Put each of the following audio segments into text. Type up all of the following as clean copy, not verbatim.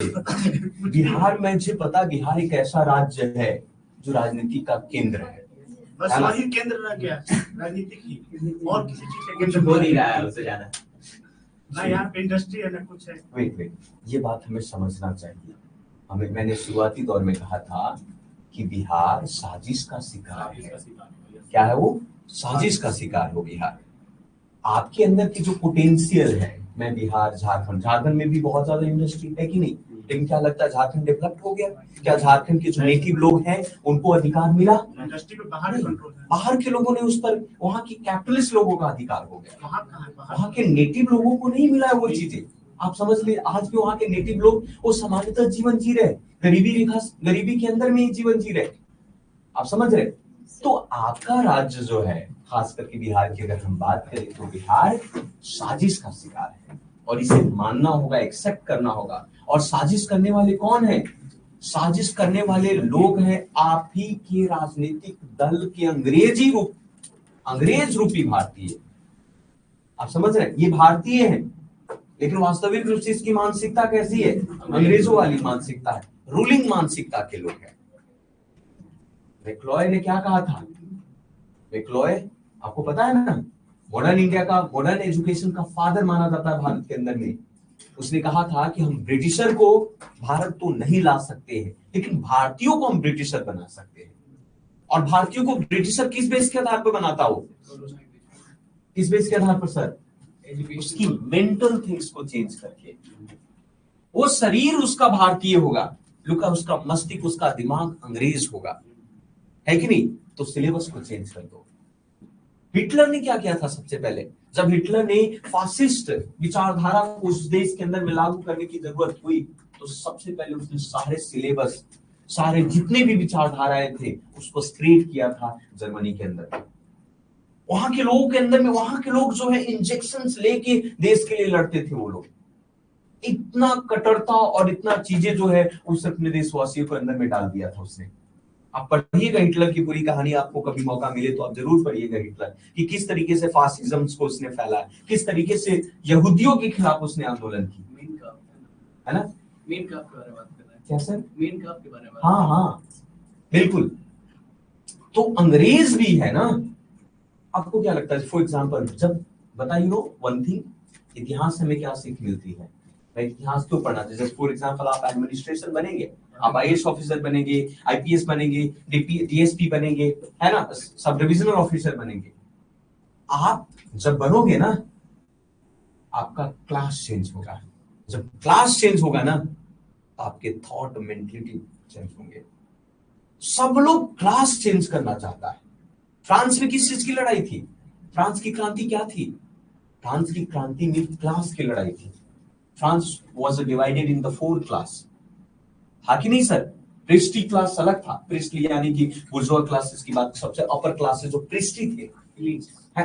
बिहार में मुझे पता, बिहार एक ऐसा राज्य है जो राजनीति का केंद्र है। बस वही केंद्र रह गया राजनीति की, और किसी चीज का केंद्र हो नहीं रहा है उससे ज्यादा। ना यहाँ पे इंडस्ट्री है ना कुछ है। वेट, ये बात हमें समझना चाहिए। मैंने शुरुआती दौर में कहा था कि बिहार साजिश का शिकार है। क्या है वो? साजिश का शिकार हो बिहार। आपके अंदर की जो पोटेंशियल है, मैं बिहार, झारखंड में भी बहुत ज्यादा इंडस्ट्री है कि नहीं, लेकिन क्या लगता है झारखंड डेवलप्ड हो गया? क्या झारखंड के जो नेटिव लोग हैं उनको अधिकार मिला? इंडस्ट्री पे बाहर के लोगों ने उस पर, वहाँ की कैपिटलिस्ट लोगों का अधिकार हो गया, वहाँ के नेटिव लोगों को नहीं मिला वो चीजें। आप समझ लीजिए, आज भी वहाँ के नेटिव लोग वो सामान्यतः जीवन जी रहे, गरीबी के अंदर में ही जीवन जी रहे। आप समझ रहे? तो आपका राज्य जो है, खास करके बिहार की अगर हम बात करें, तो बिहार साजिश का शिकार है और इसे मानना होगा, एक्सेप्ट करना होगा। और साजिश करने वाले कौन है? साजिश करने वाले लोग हैं आप ही के राजनीतिक दल के अंग्रेज रूपी भारतीय। आप समझ रहे हैं? ये भारतीय हैं, लेकिन वास्तविक रूप से इसकी मानसिकता कैसी है? अंग्रेजों वाली मानसिकता है, रूलिंग मानसिकता के लोग हैं। मैक्लॉय ने क्या कहा था? मैक्लॉय आपको पता है ना, मॉडर्न इंडिया का, मॉडर्न एजुकेशन का फादर माना जाता है भारत के अंदर में। उसने कहा था कि हम ब्रिटिशर को भारत तो नहीं ला सकते हैं, लेकिन भारतीयों को हम ब्रिटिशर बना सकते हैं। और भारतीयों को ब्रिटिशर किस बेस के आधार पर बनाता हो? किस बेस के आधार पर सर? उसकी मेंटल थिंग्स को चेंज करके। वो शरीर उसका भारतीय होगा, लुका उसका मस्तिष्क, उसका दिमाग अंग्रेज होगा, है कि नहीं? तो सिलेबस को चेंज कर दो। हिटलर ने क्या किया था? सबसे पहले जब हिटलर ने फासिस्ट विचारधारा को उस देश के अंदर में लागू करने की जरूरत हुई, तो सबसे पहले उसने सारे सिलेबस, सारे जितने भी विचारधाराएं थे, उसको स्प्रेड किया था जर्मनी के अंदर। वहां के लोगों के अंदर में, वहां के लोग जो है इंजेक्शंस लेके देश के लिए लड़ते थे। वो लोग इतना कट्टरता और इतना चीजें जो है उस अपने देशवासियों को अंदर में डाल दिया था उसने। आप पढ़िएगा हिटलर की पूरी कहानी, आपको कभी मौका मिले तो आप जरूर पढ़िएगा हिटलर कि किस तरीके से फासिज्म को उसने फैलाया, किस तरीके से यहूदियों के खिलाफ उसने आंदोलन की, है ना? मेन काफ के बारे में बात कर रहे हैं। क्या सर? मेन काफ के बारे में। हाँ बिल्कुल। तो अंग्रेज भी है ना। आपको क्या लगता है, फॉर एग्जाम्पल, जब बताइए वन थिंग, इतिहास हमें क्या सीख मिलती है? इतिहास क्यों पढ़ना चाहिए? जैसे फॉर एग्जाम्पल आप एडमिनिस्ट्रेशन बनेंगे, आप आईएएस ऑफिसर बनेंगे, आईपीएस बनेंगे, डीएसपी बनेंगे, है ना, सब डिविजनल ऑफिसर बनेंगे। आप जब बनोगे ना, आपका क्लास चेंज होगा। जब क्लास चेंज होगा ना, आपके थॉट मेंटलिटी चेंज होंगे। सब लोग क्लास चेंज करना चाहता है। फ्रांस में किस चीज की लड़ाई थी? फ्रांस की क्रांति क्या थी? फ्रांस की क्रांति में क्लास की लड़ाई थी। France was divided in the 4 class, था कि नहीं सर? प्रिस्टी क्लास अलग था, प्रिस्टली यानी कि बुर्जुआ क्लासेस की बात, सबसे अपर क्लासेस जो प्रिस्टी थे,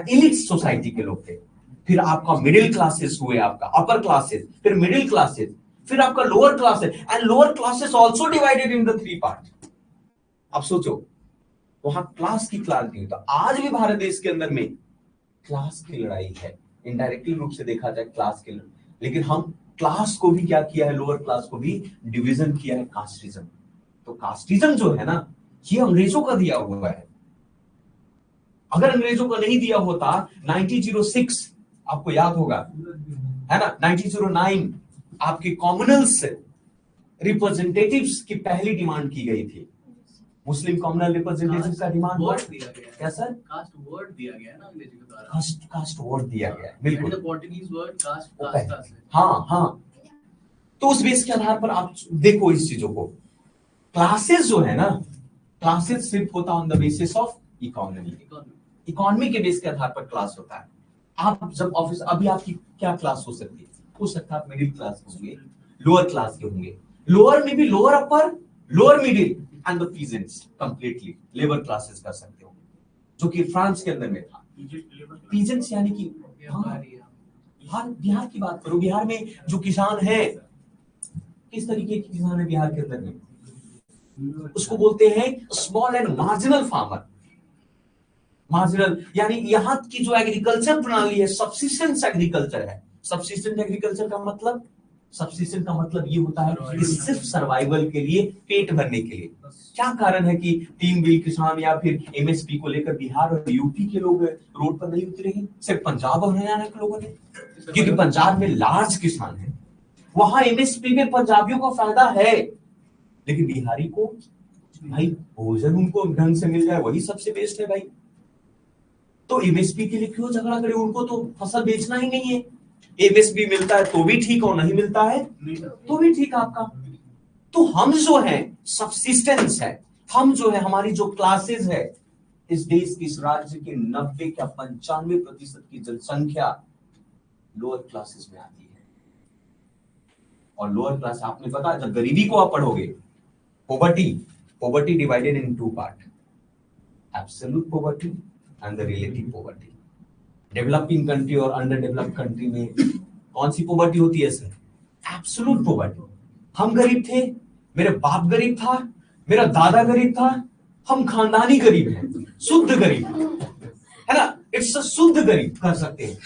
एलिट सोसाइटी के लोग थे। फिर आपका मिडिल क्लासेस हुए, आपका अपर क्लासेस, फिर मिडिल क्लासेस, फिर आपका lower classes, and lower classes also divided in the 3 part. अब सोचो, वहां क्लास की क्रांति हुई। तो आज भी भारत देश के अंदर में क्लास की लड़ाई है, इनडायरेक्टली रूप से देखा जाए क्लास की लड़ाई। लेकिन हम क्लास को भी क्या किया है, लोअर क्लास को भी डिवीजन किया है, कास्टिज्म। तो कास्टिज्म जो है ना, ये अंग्रेजों का दिया हुआ है। अगर अंग्रेजों का नहीं दिया होता, 1906 आपको याद होगा, है ना, 1909 आपके कॉमनल्स रिप्रेजेंटेटिव्स की पहली डिमांड की गई थी। मुस्लिम कॉमनल रिप्रेजेंटेटिव का डिमांड दिया गया। क्या सर? कास्ट वर्ड दिया गया ना अंग्रेजी के द्वारा। कास्ट वर्ड दिया गया, बिल्कुल। The Portuguese word caste. हाँ। तो उस बेस के आधार पर आप देखो इस चीजों को। क्लासेस जो है ना, क्लासेस सिर्फ होता on the basis of economy के बेस के आधार पर क्लास होता है। आप जब ऑफिस, अभी आपकी क्या क्लास हो सकती है? हो सकता है मिडिल क्लास होंगे, लोअर क्लास के होंगे, लोअर में भी lower upper, lower middle and the peasants, completely labour classes कर सकते हो, जो कि फ्रांस के अंदर में था। पीजेंट्स यानी कि बिहार की बात करो, बिहार में जो किसान है, किस तरीके के किसान है बिहार के अंदर में? उसको बोलते हैं small and marginal farmer. Marginal यानी यहाँ की जो एग्रीकल्चर प्रणाली है, सब्सिस्टेंस एग्रीकल्चर है। सब्सिस्टेंस एग्रीकल्चर का मतलब सब्सिस्टेंस का मतलब ये होता है कि सिर्फ सर्वाइवल के लिए, पेट भरने के लिए। क्या कारण है कि टीम बिल किसान या फिर एमएसपी को लेकर बिहार और यूपी के लोग रोड पर नहीं उतरे हैं, सिर्फ पंजाब और हरियाणा के लोगों ने? क्योंकि पंजाब में लार्ज किसान है, वहां एमएसपी में पंजाबियों को फायदा है, लेकिन बिहारी को भाई भोजन उनको ढंग से मिल जाए वही सबसे बेस्ट है भाई। तो एमएसपी के लिए क्यों झगड़ा करें? उनको तो फसल बेचना ही नहीं है। एमएसपी मिलता है तो भी ठीक और नहीं मिलता है तो भी ठीक आपका। तो हम जो है सब्सिस्टेंस है, हम जो है हमारी जो क्लासेस है, इस देश के इस राज्य के 90 या 95% की जनसंख्या लोअर क्लासेस में आती है। और लोअर क्लास आपने पता, जब गरीबी को आप पढ़ोगे, poverty divided in two part, absolute poverty and the relative poverty। Developing country और अंडर डेवलप्ड कंट्री में कौन सी पॉवर्टी होती है सर? Absolute poverty. हम गरीब थे, मेरे बाप गरीब था, मेरा दादा गरीब था, हम खानदानी गरीब हैं, शुद्ध गरीब है ना, इट्स अ शुद्ध गरीब कर सकते हैं,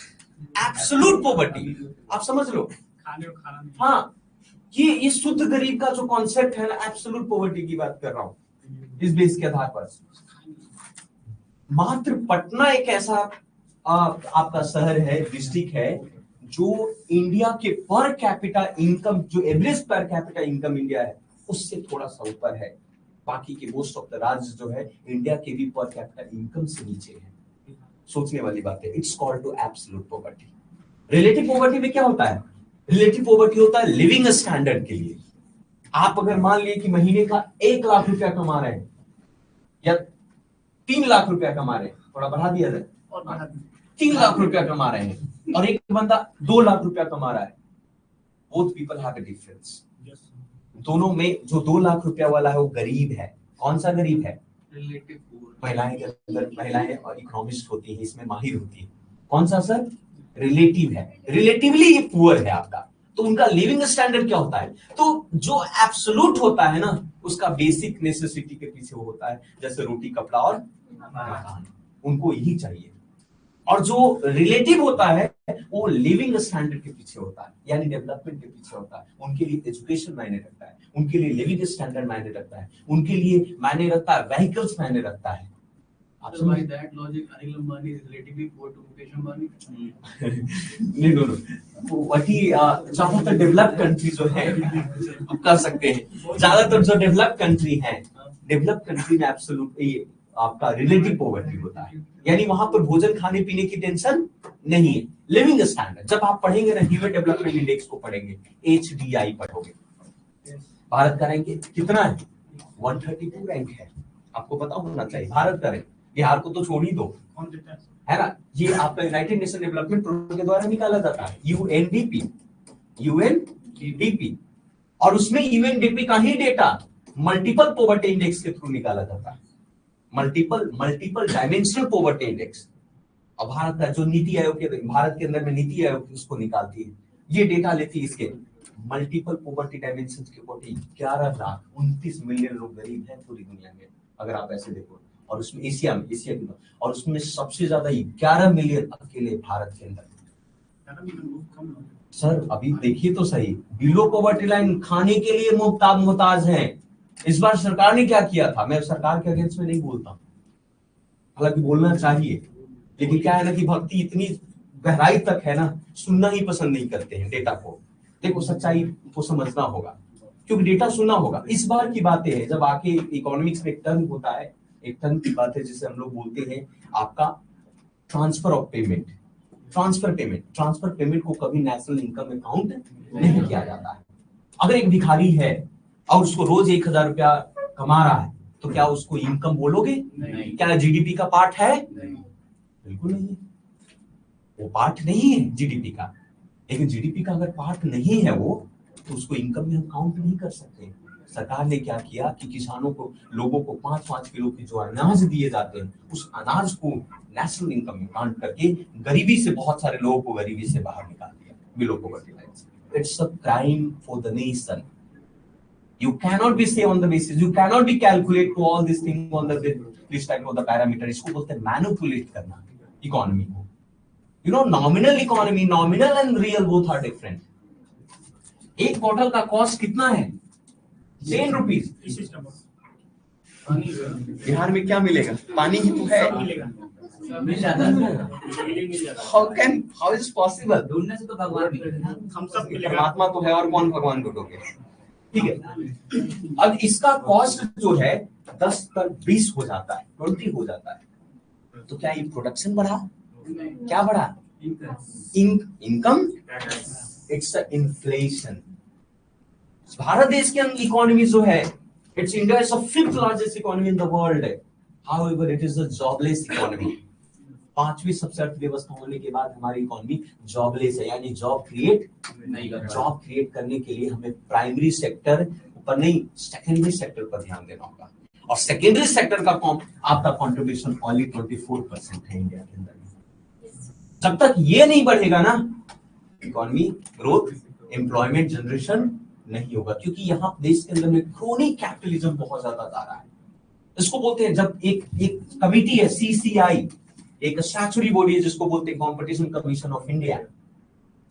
एब्सोल्यूट पॉवर्टी। आप समझ लो, खाने और खाना नहीं। हाँ, ये शुद्ध गरीब का जो कॉन्सेप्ट है ना, एब्सोल्यूट पॉवर्टी की बात कर रहा हूं इस बेस के आधार पर। मात्र पटना एक ऐसा आपका शहर है, डिस्ट्रिक्ट है, जो इंडिया के पर कैपिटा इनकम, जो average per capita income India है उससे थोड़ा सा ऊपर है। बाकी के मोस्ट ऑफ द राज्य जो है इंडिया के भी पर कैपिटा इनकम से नीचे है। सोचने वाली बात है। It's called to absolute poverty. Relative poverty में क्या होता है? रिलेटिव पॉवर्टी होता है लिविंग स्टैंडर्ड के लिए। आप अगर मान लिए कि महीने का 1 लाख रुपया कमा रहे हैं या 3 लाख रुपया कमा रहे हैं, थोड़ा बढ़ा दिया जाए, और बढ़ा दी। 3 लाख रुपया कमा रहे हैं और एक बंदा 2 लाख रुपया कमा रहा है, both people have a difference. दोनों में जो 2 लाख रुपया वाला है वो गरीब है। कौन सा गरीब है? Relative poor. महिलाएं के अंदर, महिलाएं और इकोनॉमिस्ट होती है, इसमें माहिर होती है। कौन सा सर? रिलेटिव है, रिलेटिवली ये पुअर है आपका। तो उनका लिविंग स्टैंडर्ड क्या होता है? तो जो एब्सोल्यूट होता है ना, उसका बेसिक नेसेसिटी के पीछे वो होता है, जैसे रोटी, कपड़ा और मकान, उनको यही चाहिए। और जो रिलेटिव होता है वो लिविंग स्टैंडर्ड के पीछे होता है, यानी डेवलपमेंट के पीछे होता है। उनके लिए एजुकेशन मायने रखता है, उनके लिए लिविंग स्टैंडर्ड मायने रखता है, उनके लिए मायने रखता है व्हीकल्स मायने रखता है। So by that logic, Anil Ambani is relatively poor to Mukesh Ambani. नहीं, वही जहां तक डेवलप्ड कंट्री जो है आप कर सकते हैं। ज्यादातर जो डेवलप्ड कंट्री है, डेवलप्ड कंट्री में एब्सोल्यूट आपका रिलेटिव पॉवर्टी होता है, यानी वहां पर भोजन खाने पीने की टेंशन नहीं है। लिविंग स्टैंडर्ड जब आप पढ़ेंगे ना, ह्यूमन डेवलपमेंट इंडेक्स को पढ़ेंगे, HDI पढ़ोगे, भारत का रैंक कितना है? 132 रैंक है। आपको पता होना चाहिए भारत का रैंक। बिहार को तो छोड़ ही दो, कौन देता है ना। ये आपका यूनाइटेड नेशन डेवलपमेंट प्रोग्राम के द्वारा निकाला जाता है, यूएनडीपी। और उसमें यूएनडीपी का ही डेटा मल्टीपल पॉवर्टी इंडेक्स के थ्रू निकाला जाता है, मल्टीपल डायमेंशनल पॉवर्टी इंडेक्स। और भारत का जो नीति आयोग के, भारत के अंदर में नीति आयोग उसको निकालती है, ये डेटा लेती है इसके मल्टीपल पॉवर्टी डायमेंशन के अकॉर्डिंग। 11,29 मिलियन लोग गरीब हैं पूरी दुनिया में, अगर आप ऐसे देखो। और उसमें एशिया की, और उसमें सबसे ज्यादा 11 मिलियन अकेले भारत के अंदर। सर अभी देखिए तो सही, बिलो पॉवर्टी लाइन, खाने के लिए मोहताज हैं। इस बार सरकार ने क्या किया था? मैं सरकार के अगेंस्ट में नहीं बोलता, हालांकि बोलना चाहिए, लेकिन क्या है ना कि भक्ति इतनी गहराई तक है ना, सुनना ही पसंद नहीं करते हैं डेटा को। देखो सच्चाई को समझना होगा, क्योंकि डेटा सुनना होगा। इस बार की बातें हैं, जब आके इकोनॉमिक्स में एक टर्म होता है, एक टर्म की बात है जिसे हम लोग बोलते हैं आपका transfer of payment. Transfer payment को कभी नेशनल इनकम में काउंट नहीं किया जाता है। अगर एक भिखारी है और उसको रोज 1,000 रुपया कमा रहा है, तो क्या उसको इनकम बोलोगे? नहीं। क्या जीडीपी का पार्ट है? नहीं। बिल्कुल नहीं है, वो पार्ट नहीं है जीडीपी का। लेकिन जीडीपी का अगर पार्ट नहीं है वो, तो उसको इनकम में हम काउंट नहीं कर सकते। सरकार ने क्या किया कि किसानों को, लोगों को 5-5 किलो के जो अनाज दिए जाते हैं, उस अनाज को नेशनल इनकम में काउंट करके गरीबी से, बहुत सारे लोगों को गरीबी से बाहर निकाल दिया, below poverty line. It's a crime for the nation. You cannot be say on the basis, you cannot be calculate to all this thing on the this type of the parameter. इसको बोलते हैं manipulate करना economy को। You know, nominal economy, nominal and real both are different. एक bottle का cost कितना है? 10 rupees. इसी सिस्टम पर पानी बिहार में क्या मिलेगा? पानी ही तो है। सब मिलेगा, मिल जाता है। मिल जाता है। How is possible? ढूंढने से तो भगवान मिलेगा। हम सब मिलेगा। परमात्मा तो है और कौन भगवान को ढूंढे? ठीक है, अब इसका कॉस्ट जो है 10 पर 20 हो जाता है, 20 हो जाता है, तो क्या ये प्रोडक्शन बढ़ा? क्या बढ़ा? इनकम। It's inflation. भारत देश की इकोनॉमी जो है, it's India is the 5th largest economy in the world. However it is a jobless economy. 5वीं सबसे अर्थव्यवस्था होने के बाद हमारी इकोनॉमी जॉबलेस है, यानी जॉब क्रिएट नहीं कर रहा। जॉब क्रिएट करने के लिए हमें प्राइमरी सेक्टर पर नहीं, सेकेंडरी सेक्टर पर ध्यान देना होगा। और सेकेंडरी सेक्टर का आपका कंट्रीब्यूशन ओनली 24% है इंडिया के अंदर। जब तक ये नहीं बढ़ेगा ना, इकोनॉमी ग्रोथ, एम्प्लॉयमेंट जनरेशन नहीं होगा, क्योंकि यहाँ देश के अंदर में क्रोनिक कैपिटलिज्म बहुत ज्यादा आ रहा है। इसको बोलते हैं, जब एक कमिटी है सीसीआई, एक स्टैट्यूटरी बॉडी है जिसको बोलते हैं कंपटीशन कमीशन ऑफ इंडिया,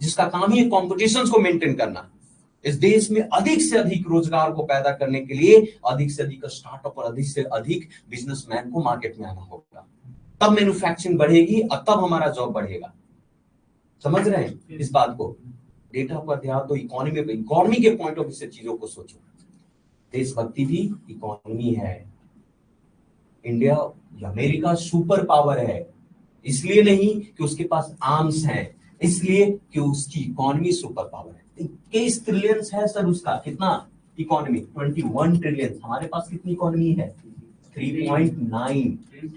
जिसका काम ही कंपटीशंस को मेंटेन करना। इस देश में अधिक से अधिक रोजगार को पैदा करने के लिए अधिक से अधिक स्टार्टअप और अधिक से अधिक बिजनेसमैन को मार्केट में आना होगा, तब मैन्युफैक्चरिंग बढ़ेगी और तब हमारा जॉब बढ़ेगा। समझ रहे हैं इस बात को? डेटा पर ध्यान दो, इकोनॉमी के पॉइंट ऑफ व्यू से चीजों को सोचो। देशभक्ति भी इकोनॉमी है। इंडिया अमेरिका सुपर पावर है, इसलिए नहीं कि उसके पास आर्म्स हैं, इसलिए कि उसकी इकोनॉमी सुपर पावर है। किस ट्रिलियंस है सर उसका? कितना इकोनॉमी? 21 ट्रिलियन। हमारे पास कितनी इकोनॉमी है? 3.9।